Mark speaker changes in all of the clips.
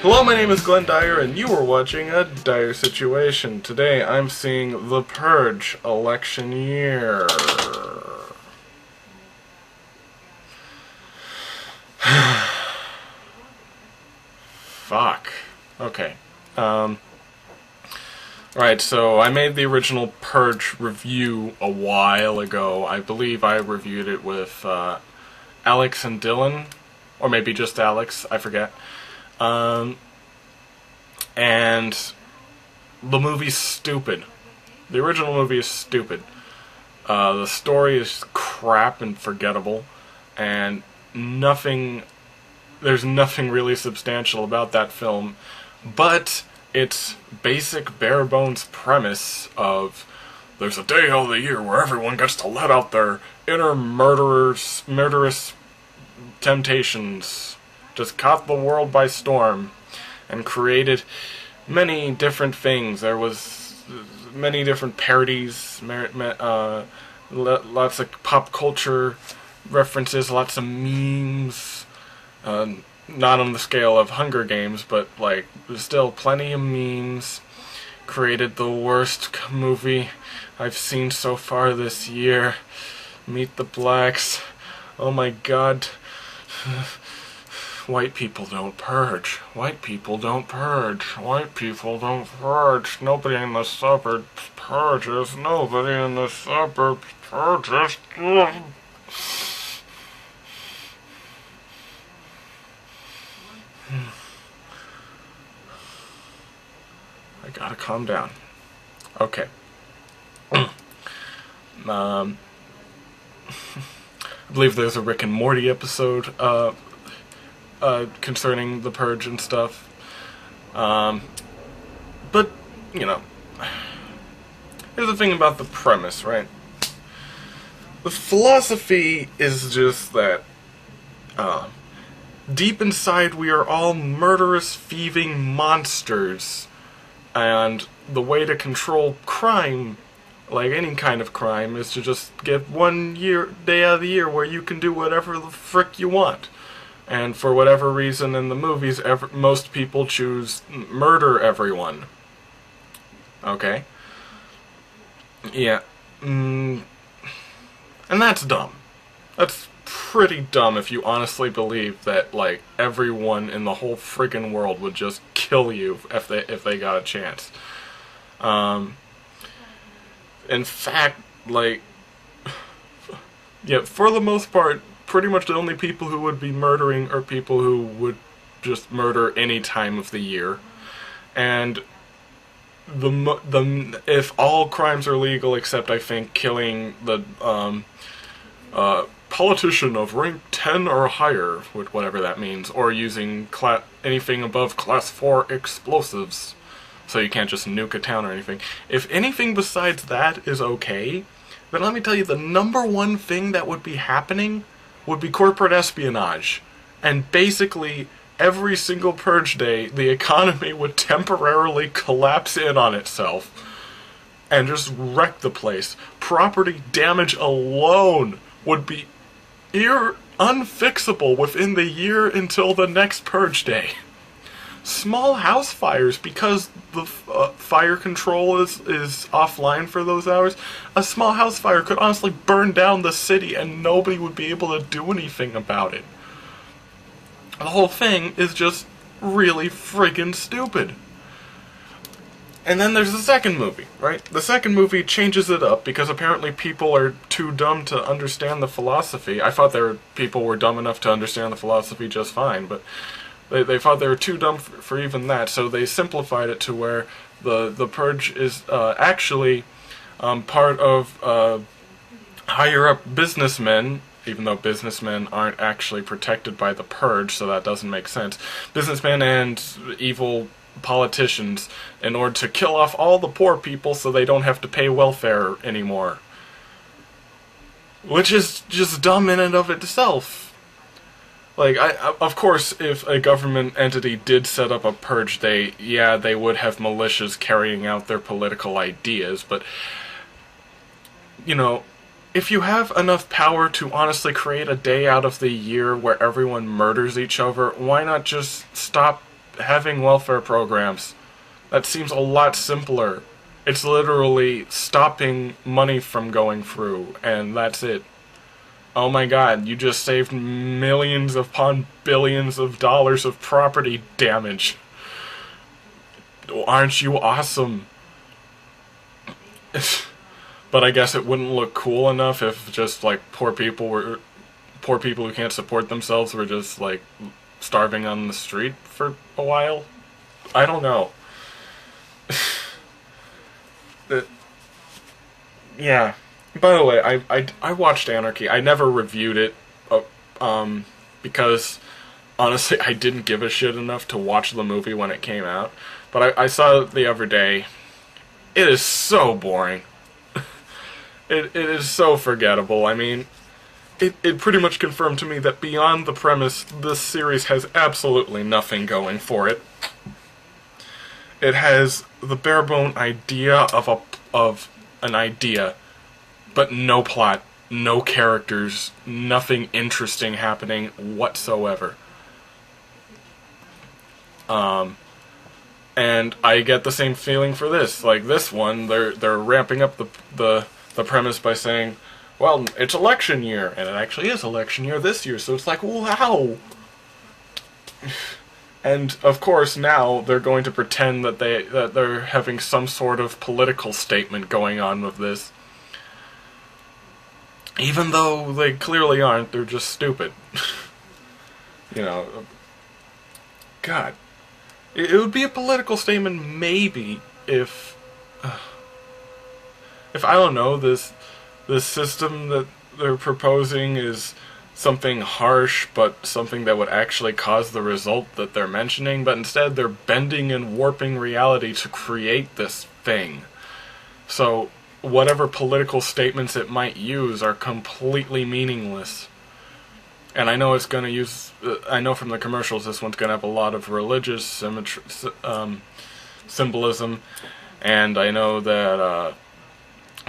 Speaker 1: Hello, my name is Glenn Dyer, and you are watching a Dyer-Situation. Today, I'm seeing The Purge election year. Fuck. Okay. Right, so I made the original Purge review a while ago. I believe I reviewed it with Alex and Dylan, or maybe just Alex, I forget. And the movie's stupid. The original movie is stupid. The story is crap and forgettable, and there's nothing really substantial about that film, but its basic bare-bones premise of there's a day of the year where everyone gets to let out their inner murderous temptations, just caught the world by storm, and created many different things. There was many different parodies, lots of pop culture references, lots of memes, not on the scale of Hunger Games, but like still plenty of memes. Created the worst movie I've seen so far this year. Meet the Blacks. Oh my god. White people don't purge. White people don't purge. White people don't purge. Nobody in the suburbs purges. Nobody in the suburbs purges. I gotta calm down. Okay. I believe there's a Rick and Morty episode concerning the Purge and stuff. But, you know, here's the thing about the premise, right? The philosophy is just that deep inside we are all murderous, thieving monsters, and the way to control crime, like any kind of crime, is to just get one day out of the year where you can do whatever the frick you want. And for whatever reason in the movies, most people choose murder everyone. Okay? Yeah. And that's dumb. That's pretty dumb if you honestly believe that, like, everyone in the whole friggin' world would just kill you if they got a chance. In fact, like, yeah, for the most part, pretty much the only people who would be murdering are people who would just murder any time of the year. And if all crimes are legal except, I think, killing the politician of rank 10 or higher, whatever that means, or using anything above class 4 explosives, so you can't just nuke a town or anything. If anything besides that is okay, then let me tell you, the number one thing that would be happening would be corporate espionage. And basically, every single Purge day, the economy would temporarily collapse in on itself and just wreck the place. Property damage alone would be unfixable within the year until the next Purge day. Small house fires, because the fire control is offline for those hours, a small house fire could honestly burn down the city and nobody would be able to do anything about it. The whole thing is just really friggin' stupid. And then there's the second movie, right? The second movie changes it up because apparently people are too dumb to understand the philosophy. I thought people were dumb enough to understand the philosophy just fine, but they thought they were too dumb for even that, so they simplified it to where the Purge is actually part of higher-up businessmen, even though businessmen aren't actually protected by the Purge, so that doesn't make sense. Businessmen and evil politicians, in order to kill off all the poor people so they don't have to pay welfare anymore. Which is just dumb in and of itself. Like, of course, if a government entity did set up a Purge day, yeah, they would have militias carrying out their political ideas, but, you know, if you have enough power to honestly create a day out of the year where everyone murders each other, why not just stop having welfare programs. That seems a lot simpler. It's literally stopping money from going through, and that's it. Oh my god, you just saved millions upon billions of dollars of property damage. Aren't you awesome? But I guess it wouldn't look cool enough if just, like, poor people who can't support themselves were just, like, starving on the street for a while? I don't know. Yeah. By the way, I watched Anarchy. I never reviewed it, because, honestly, I didn't give a shit enough to watch the movie when it came out. But I saw it the other day. It is so boring. It is so forgettable. I mean, it pretty much confirmed to me that beyond the premise, this series has absolutely nothing going for it. It has the bare-bone idea of an idea, but no plot, no characters, nothing interesting happening whatsoever. And I get the same feeling for this. Like this one, they're ramping up the premise by saying, well, it's election year, and it actually is election year this year, so it's like, wow! And, of course, now they're going to pretend that they're having some sort of political statement going on with this. Even though they clearly aren't, they're just stupid. You know, God. It would be a political statement maybe if I don't know, this system that they're proposing is something harsh, but something that would actually cause the result that they're mentioning, but instead they're bending and warping reality to create this thing. So whatever political statements it might use are completely meaningless. And I know it's going to use, I know from the commercials this one's going to have a lot of religious symbolism, and I know that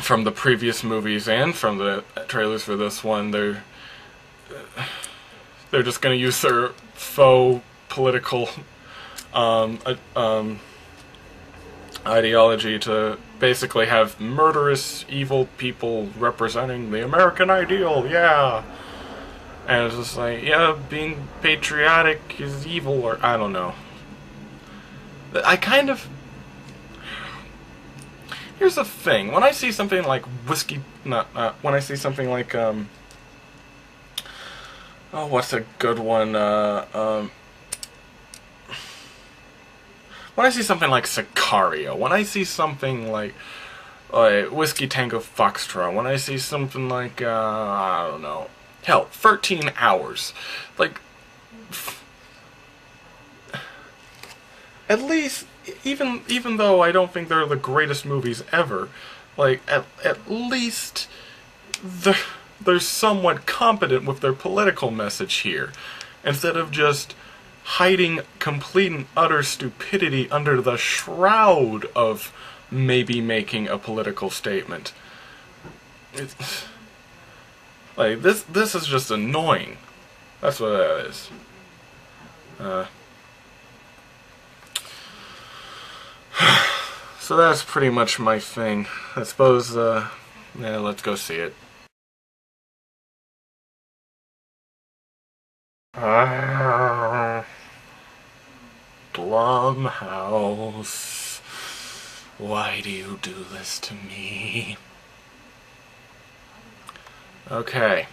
Speaker 1: from the previous movies and from the trailers for this one, they're just going to use their faux political ideology to basically have murderous, evil people representing the American ideal, yeah! And it's just like, yeah, being patriotic is evil, or I don't know. I kind of... Here's the thing, when I see something like when I see something like, oh, what's a good one, when I see something like Sicario, when I see something like Whiskey Tango Foxtrot, when I see something like, I don't know, hell, 13 Hours, like, at least, even though I don't think they're the greatest movies ever, like, at least they're somewhat competent with their political message here, instead of just hiding complete and utter stupidity under the shroud of maybe making a political statement. It's, like, this is just annoying. That's what that is. So that's pretty much my thing. I suppose, yeah, let's go see it. Blumhouse, why do you do this to me? Okay.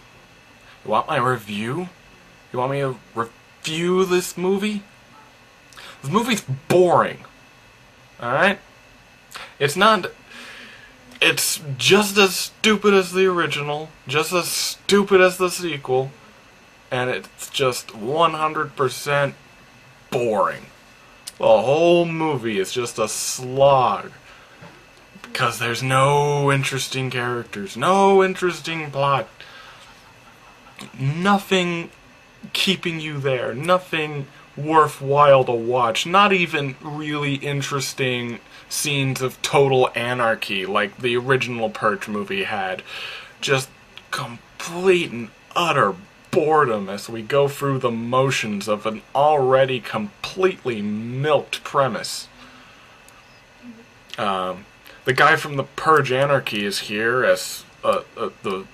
Speaker 1: You want my review? You want me to review this movie? This movie's boring. Alright? It's not... It's just as stupid as the original, just as stupid as the sequel, and it's just 100% boring. The whole movie is just a slog. Because there's no interesting characters, no interesting plot, nothing keeping you there, nothing worthwhile to watch, not even really interesting scenes of total anarchy like the original Purge movie had. Just complete and utter boredom as we go through the motions of an already completely milked premise. The guy from the Purge Anarchy is here as the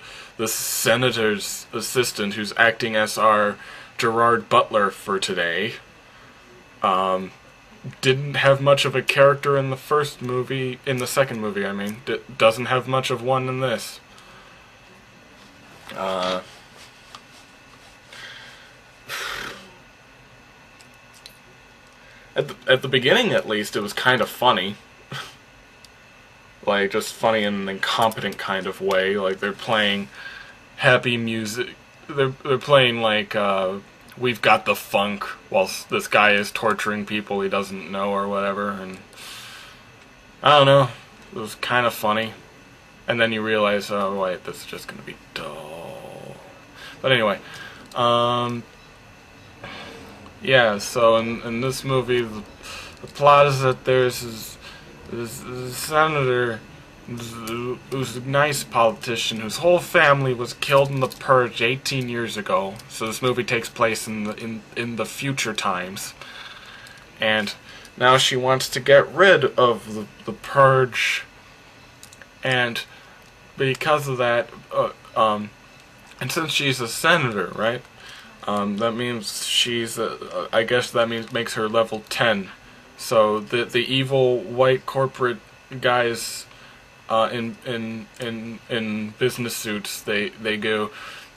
Speaker 1: senator's assistant, who's acting as our Gerard Butler for today. Didn't have much of a character in the first movie, in the second movie, I mean. Doesn't have much of one in this. At the beginning, at least, it was kind of funny. Like, just funny in an incompetent kind of way. Like, they're playing happy music. They're playing, like, We've Got the Funk, whilst this guy is torturing people he doesn't know or whatever, and I don't know, it was kind of funny. And then you realize, oh wait, this is just gonna be dull. But anyway, yeah, so in this movie, the plot is that there's this senator who's a nice politician whose whole family was killed in the Purge 18 years ago. So this movie takes place in the future times, and now she wants to get rid of the Purge, and because of that, and since she's a senator, right? That means she's I guess that makes her level 10. So the evil white corporate guys in business suits, they go,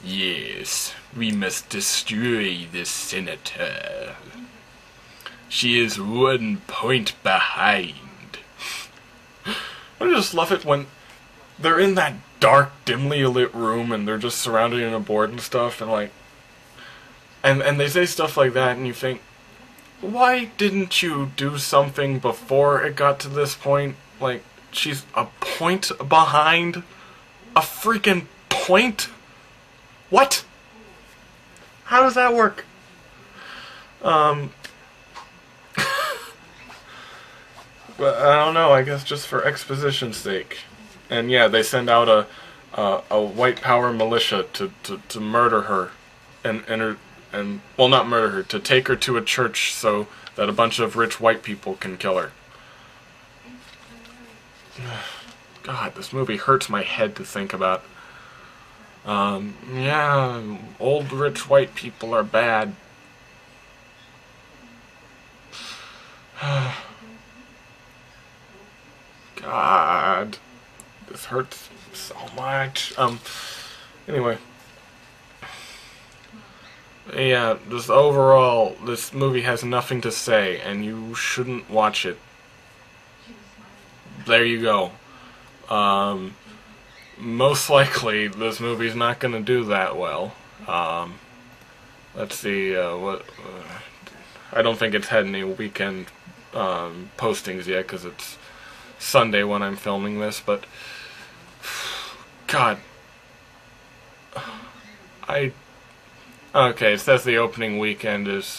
Speaker 1: yes, we must destroy this senator. She is 1 point behind. I just love it when they're in that dark, dimly lit room and they're just surrounded in a board and stuff, and like, and they say stuff like that, and you think, why didn't you do something before it got to this point? Like, she's a point behind? A freaking point? What? How does that work? But I don't know, I guess just for exposition's sake. And yeah, they send out a white power militia to murder her and well, not murder her, to take her to a church so that a bunch of rich white people can kill her. God, this movie hurts my head to think about. Yeah, old rich white people are bad. God, this hurts so much. Anyway. Yeah, just overall, this movie has nothing to say, and you shouldn't watch it. There you go. Most likely, this movie's not gonna do that well. Let's see, I don't think it's had any weekend, postings yet, because it's Sunday when I'm filming this, but God, okay, it says the opening weekend is,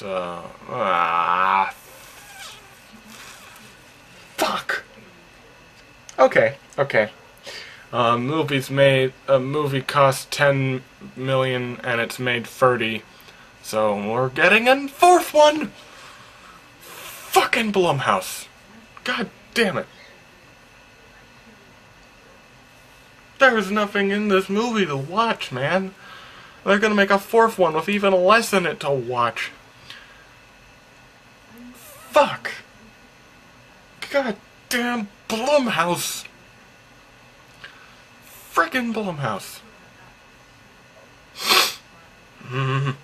Speaker 1: fuck. Okay. A movie cost 10 million and it's made 30, so we're getting a fourth one. Fucking Blumhouse. God damn it. There is nothing in this movie to watch, man. They're gonna make a fourth one with even less in it to watch. Fuck. God damn Blumhouse. Frickin' Blumhouse. You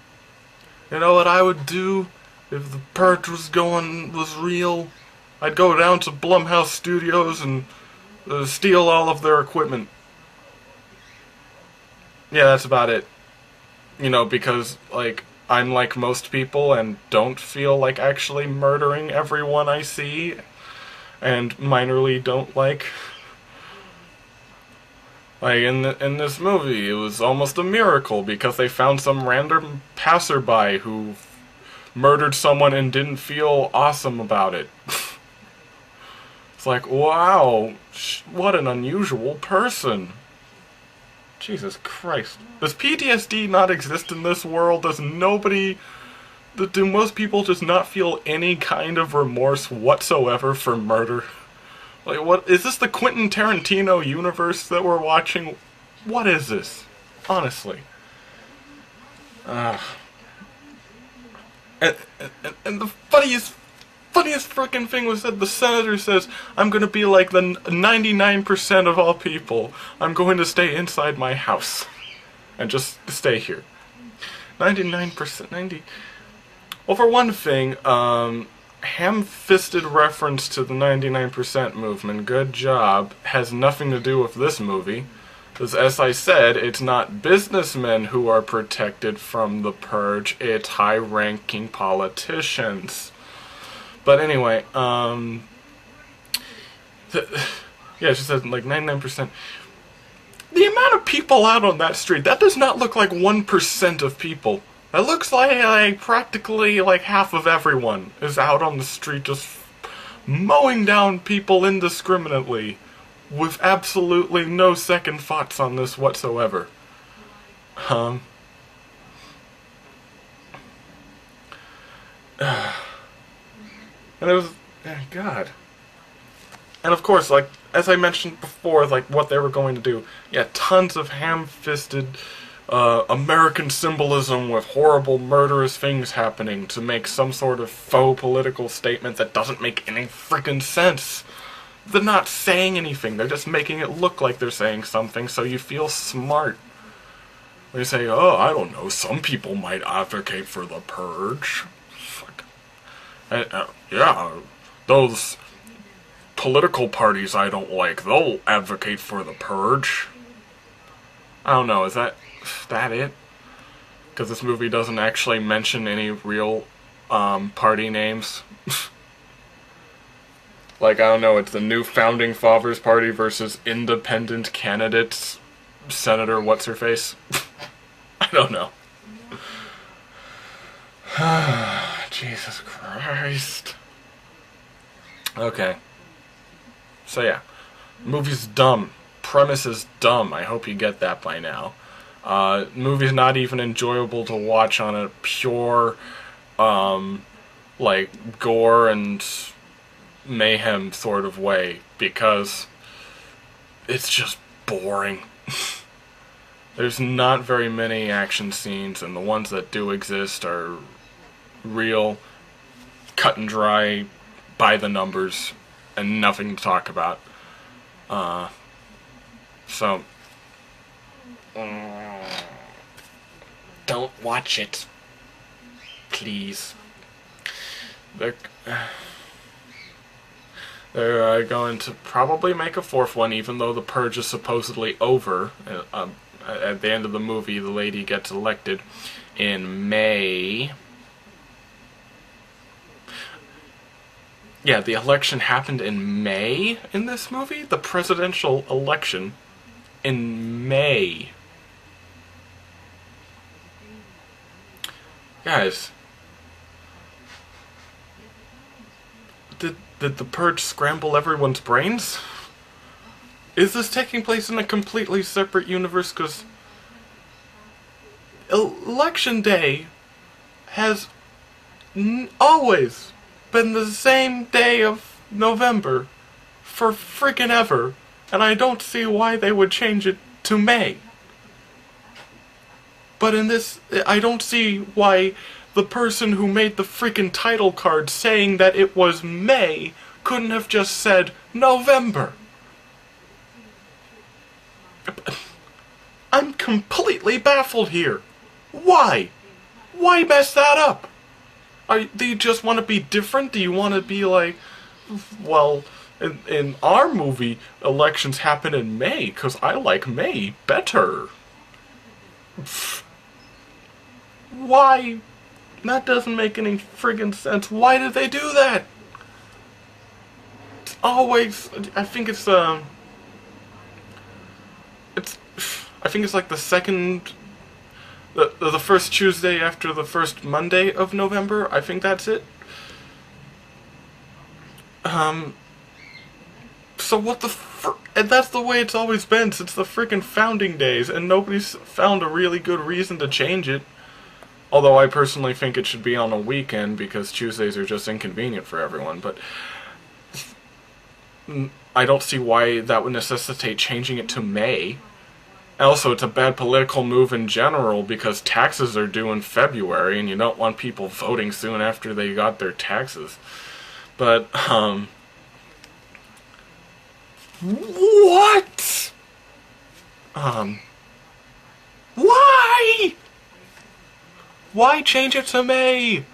Speaker 1: know what I would do if the Purge was real? I'd go down to Blumhouse Studios and steal all of their equipment. Yeah, that's about it. You know, because, like, I'm like most people and don't feel like actually murdering everyone I see and minorly don't like. Like, in this movie, it was almost a miracle because they found some random passerby who murdered someone and didn't feel awesome about it. It's like, wow, what an unusual person. Jesus Christ. Does PTSD not exist in this world? Does nobody... Do most people just not feel any kind of remorse whatsoever for murder? Like, what... Is this the Quentin Tarantino universe that we're watching? What is this? Honestly. And the funniest freaking thing was that the senator says, I'm gonna be like the 99% of all people. I'm going to stay inside my house. And just stay here. 99%, 90... Well, for one thing, ham-fisted reference to the 99% movement, good job, has nothing to do with this movie. Because, as I said, it's not businessmen who are protected from the purge, it's high-ranking politicians. But anyway, yeah, she said, like, 99%. The amount of people out on that street, that does not look like 1% of people. That looks like practically like half of everyone is out on the street just mowing down people indiscriminately with absolutely no second thoughts on this whatsoever. And it was... God. And of course, like, as I mentioned before, like, what they were going to do. Yeah, tons of ham-fisted... American symbolism with horrible murderous things happening to make some sort of faux political statement that doesn't make any freaking sense. They're not saying anything, they're just making it look like they're saying something so you feel smart. They say, oh, I don't know, some people might advocate for the purge. Fuck. Yeah, those political parties I don't like, they'll advocate for the purge. I don't know, is that it? Because this movie doesn't actually mention any real party names. Like, I don't know, it's the new Founding Fathers Party versus independent candidates, Senator What's-Her-Face. I don't know. Jesus Christ. Okay. So yeah, movie's dumb. Premise is dumb. I hope you get that by now. Movie's not even enjoyable to watch on a pure, like, gore and mayhem sort of way, because it's just boring. There's not very many action scenes, and the ones that do exist are real, cut and dry, by the numbers, and nothing to talk about. So... don't watch it. Please. They're going to probably make a fourth one, even though the purge is supposedly over. At the end of the movie, the lady gets elected in May. Yeah, the election happened in May in this movie? The presidential election in May. Guys, did the purge scramble everyone's brains? Is this taking place in a completely separate universe? Because Election Day has always been the same day of November for freaking ever, and I don't see why they would change it to May. But in this, I don't see why the person who made the freaking title card saying that it was May couldn't have just said November. I'm completely baffled here. Why? Why mess that up? Do you just want to be different? Do you want to be like, well, in our movie, elections happen in May, because I like May better. Why? That doesn't make any friggin' sense. Why did they do that? It's always... I think it's like the second... The first Tuesday after the first Monday of November. I think that's it. So what the and that's the way it's always been since the freaking founding days, and nobody's found a really good reason to change it. Although I personally think it should be on a weekend because Tuesdays are just inconvenient for everyone, but I don't see why that would necessitate changing it to May. Also, it's a bad political move in general because taxes are due in February and you don't want people voting soon after they got their taxes. But, what? Why? Why change it to May?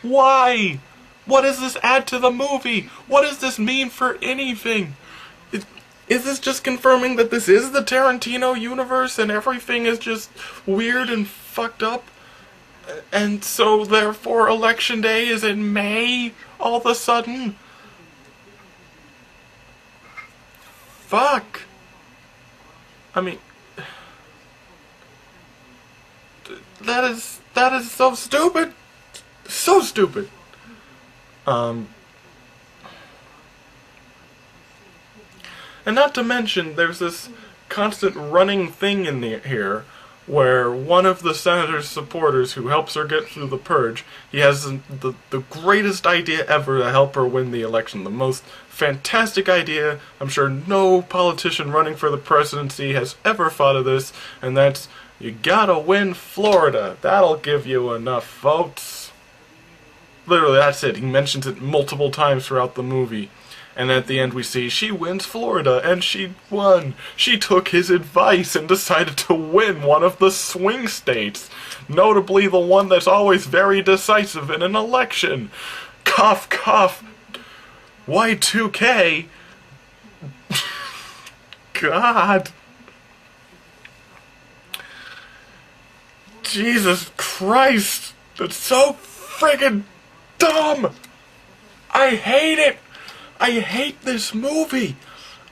Speaker 1: Why? What does this add to the movie? What does this mean for anything? Is this just confirming that this is the Tarantino universe and everything is just weird and fucked up? And so, therefore, Election Day is in May all of a sudden? Fuck. I mean, that is so stupid. So stupid. And not to mention, there's this constant running thing in here where one of the senator's supporters who helps her get through the purge, he has the greatest idea ever to help her win the election. The most fantastic idea. I'm sure no politician running for the presidency has ever thought of this, and that's, you gotta win Florida. That'll give you enough votes. Literally, that's it. He mentions it multiple times throughout the movie. And at the end we see she wins Florida, and she won. She took his advice and decided to win one of the swing states. Notably the one that's always very decisive in an election. Cough, cough. Y2K. God. Jesus Christ. That's so friggin' dumb. I hate it. I hate this movie.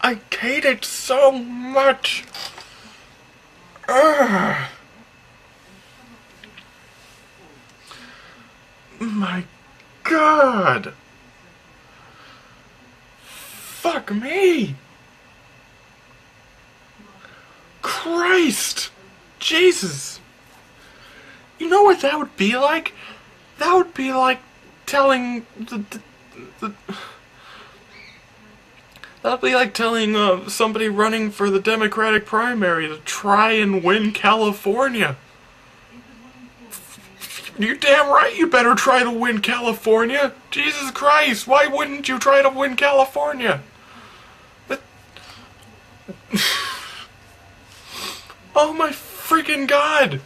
Speaker 1: I hate it so much. Ugh. My God. Fuck me. Christ. Jesus. You know what that would be like? That would be like telling that'd be like telling somebody running for the Democratic primary to try and win California. You're damn right you better try to win California. Jesus Christ, why wouldn't you try to win California? Oh my freaking God.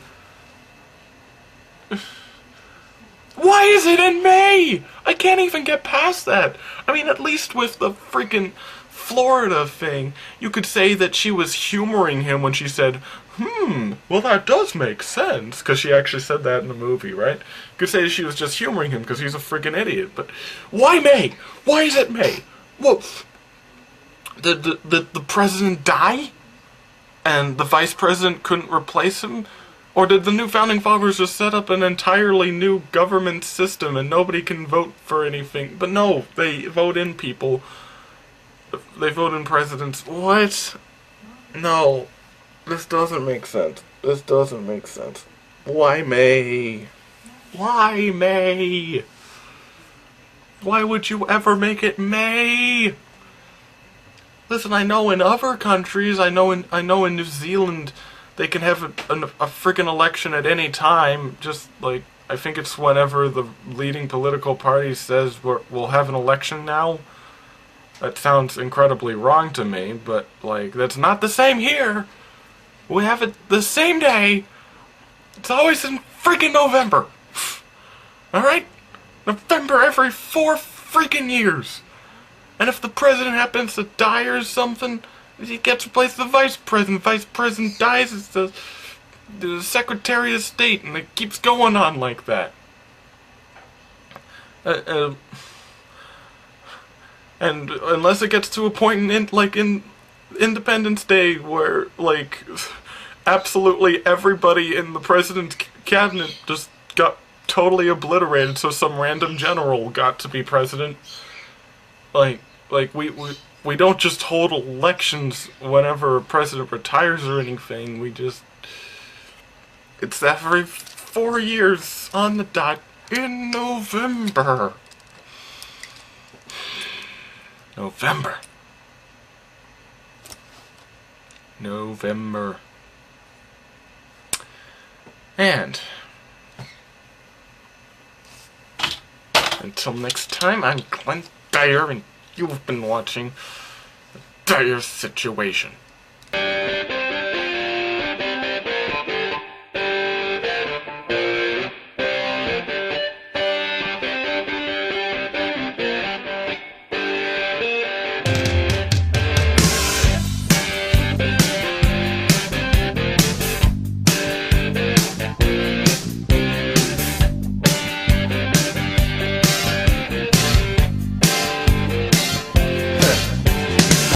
Speaker 1: Why is it in May? I can't even get past that. I mean, at least with the freaking Florida thing, you could say that she was humoring him when she said, well that does make sense, because she actually said that in the movie, right? You could say she was just humoring him because he's a freaking idiot, but why May? Why is it May? Well, did the president die? And the vice president couldn't replace him? Or did the new founding fathers just set up an entirely new government system and nobody can vote for anything? But no, they vote in people. They vote in presidents. What? No. This doesn't make sense. This doesn't make sense. Why May? Why May? Why would you ever make it May? Listen, I know in other countries, I know in New Zealand, they can have a freaking election at any time. Just like, I think it's whenever the leading political party says we'll have an election now. That sounds incredibly wrong to me, but like, that's not the same here. We have it the same day. It's always in freaking November. Alright? November every 4 freaking years. And if the president happens to die or something, he gets replaced with the vice president. Vice president dies, it's the Secretary of State, and it keeps going on like that. And unless it gets to a point in Independence Day where, like, absolutely everybody in the president's cabinet just got totally obliterated, so some random general got to be president. Like We don't just hold elections whenever a president retires or anything. It's every 4 years on the dot in November. November. And until next time, I'm Glenn Dyer, and you've been watching the Dyer-Situation.